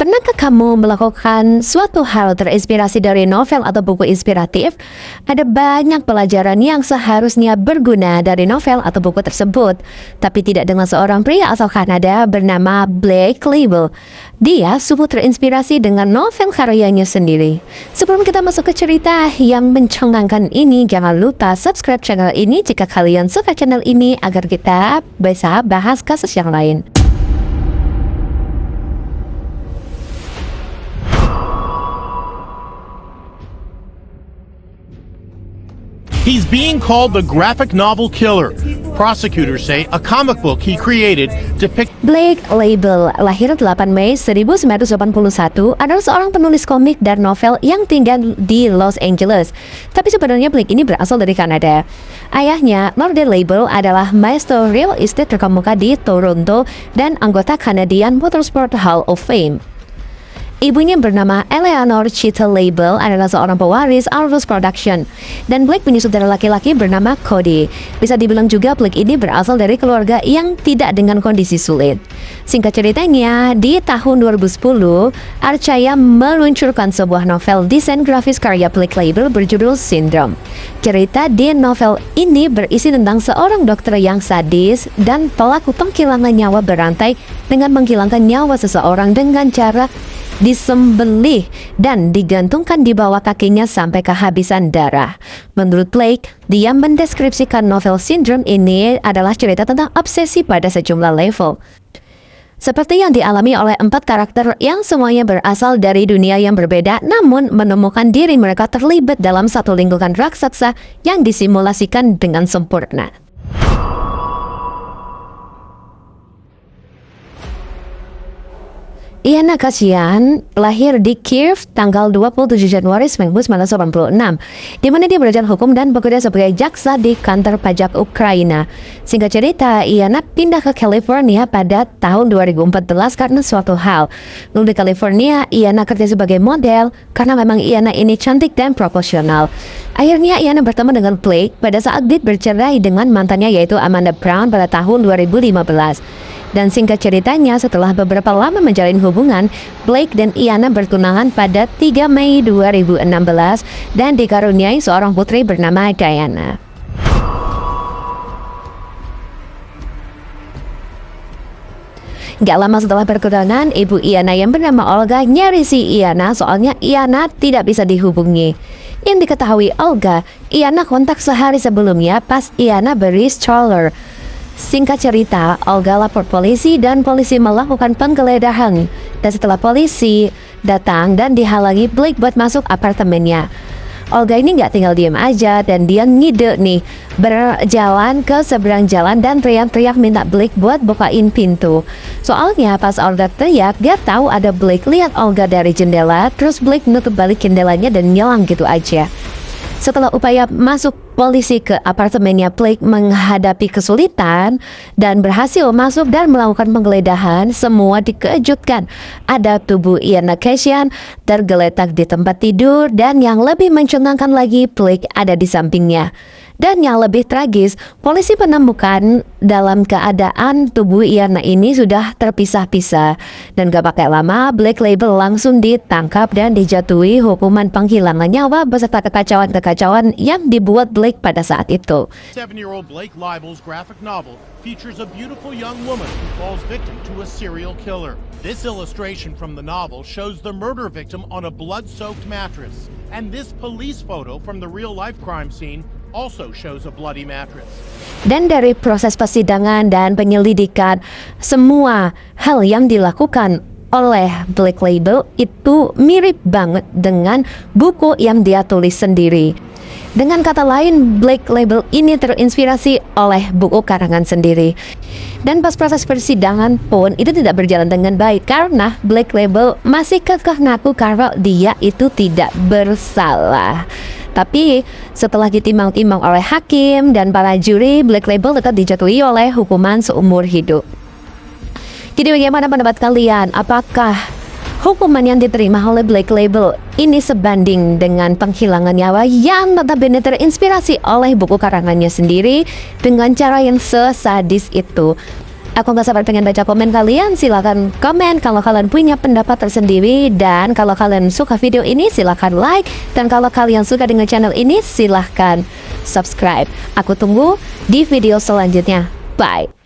Pernahkah kamu melakukan suatu hal terinspirasi dari novel atau buku inspiratif? Ada banyak pelajaran yang seharusnya berguna dari novel atau buku tersebut, tapi tidak dengan seorang pria asal Kanada bernama Blake Label. Dia sungguh terinspirasi dengan novel karyanya sendiri. Sebelum kita masuk ke cerita yang mencengangkan ini, jangan lupa subscribe channel ini jika kalian suka channel ini agar kita bisa bahas kasus yang lain. He's being called the graphic novel killer. Prosecutors say a comic book he created depicts Blake Label, lahir 8 Mei 1981, adalah seorang penulis komik dan novel yang tinggal di Los Angeles. Tapi sebenarnya Blake ini berasal dari Kanada. Ayahnya, Lord Label, adalah maestro real estate terkemuka di Toronto dan anggota Canadian Motorsport Hall of Fame. Ibunya bernama Eleanor Cheetah Label adalah seorang pewaris Argus Production. Dan Blake punya saudara laki-laki bernama Cody. Bisa dibilang juga Blake ini berasal dari keluarga yang tidak dengan kondisi sulit. Singkat ceritanya, di tahun 2010, Archaya meluncurkan sebuah novel desain grafis karya Blake Label berjudul Syndrome. Cerita di novel ini berisi tentang seorang dokter yang sadis dan pelaku penghilangan nyawa berantai dengan menghilangkan nyawa seseorang dengan cara disembelih dan digantungkan di bawah kakinya sampai kehabisan darah. Menurut Blake, dia mendeskripsikan novel Syndrome ini adalah cerita tentang obsesi pada sejumlah level. Seperti yang dialami oleh 4 karakter yang semuanya berasal dari dunia yang berbeda, namun menemukan diri mereka terlibat dalam satu lingkungan raksasa yang disimulasikan dengan sempurna. Iana Kasian lahir di Kiev tanggal 27 Januari 1986, di mana dia belajar hukum dan bekerja sebagai jaksa di kantor pajak Ukraina. Singkat cerita, Iana pindah ke California pada tahun 2014 karena suatu hal. Lalu di California, Iana kerja sebagai model karena memang Iana ini cantik dan proporsional. Akhirnya Iana bertemu dengan Blake pada saat dia bercerai dengan mantannya yaitu Amanda Brown pada tahun 2015. Dan singkat ceritanya, setelah beberapa lama menjalin hubungan, Blake dan Iana bertunangan pada 3 Mei 2016 dan dikaruniai seorang putri bernama Diana. Gak lama setelah bertunangan, ibu Iana yang bernama Olga nyarisi Iana soalnya Iana tidak bisa dihubungi. Yang diketahui Olga, Iana kontak sehari sebelumnya pas Iana beri stroller. Singkat cerita, Olga lapor polisi dan polisi melakukan penggeledahan. Dan setelah polisi datang dan dihalangi Blake buat masuk apartemennya, Olga ini nggak tinggal diam aja dan dia ngide nih berjalan ke seberang jalan dan teriak-teriak minta Blake buat bukain pintu. Soalnya pas Olga teriak, dia tahu ada Blake lihat Olga dari jendela, terus Blake nutup balik jendelanya dan nyelang gitu aja. Setelah upaya masuk polisi ke apartemennya, Blake menghadapi kesulitan dan berhasil masuk dan melakukan penggeledahan. Semua dikejutkan. Ada tubuh Iana Kasian tergeletak di tempat tidur dan yang lebih mencengangkan lagi, Blake ada di sampingnya. Dan yang lebih tragis, polisi menemukan dalam keadaan tubuh Iana ini sudah terpisah-pisah. Dan gak pakai lama, Blake Label langsung ditangkap dan dijatuhi hukuman penghilangan nyawa beserta kekacauan-kekacauan yang dibuat Blake pada saat itu. 7-year-old Blake Label's graphic novel features a beautiful young woman who falls victim to a serial killer. This illustration from the novel shows the murder victim on a blood-soaked mattress. And this police photo from the real-life crime scene also shows a bloody mattress. Dan dari proses persidangan dan penyelidikan, semua hal yang dilakukan oleh Blake Label itu mirip banget dengan buku yang dia tulis sendiri. Dengan kata lain, Blake Label ini terinspirasi oleh buku karangan sendiri. Dan pas proses persidangan pun itu tidak berjalan dengan baik karena Blake Label masih kekeh ngaku kalau dia itu tidak bersalah. Tapi setelah ditimbang-timbang oleh hakim dan para juri, Blake Label tetap dijatuhi oleh hukuman seumur hidup. Jadi bagaimana pendapat kalian? Apakah hukuman yang diterima oleh Blake Label ini sebanding dengan penghilangan nyawa yang notabene terinspirasi oleh buku karangannya sendiri dengan cara yang sesadis itu? Aku gak sabar pengen baca komen kalian. Silahkan komen kalau kalian punya pendapat tersendiri. Dan kalau kalian suka video ini silahkan like. Dan kalau kalian suka dengan channel ini silahkan subscribe. Aku tunggu di video selanjutnya. Bye.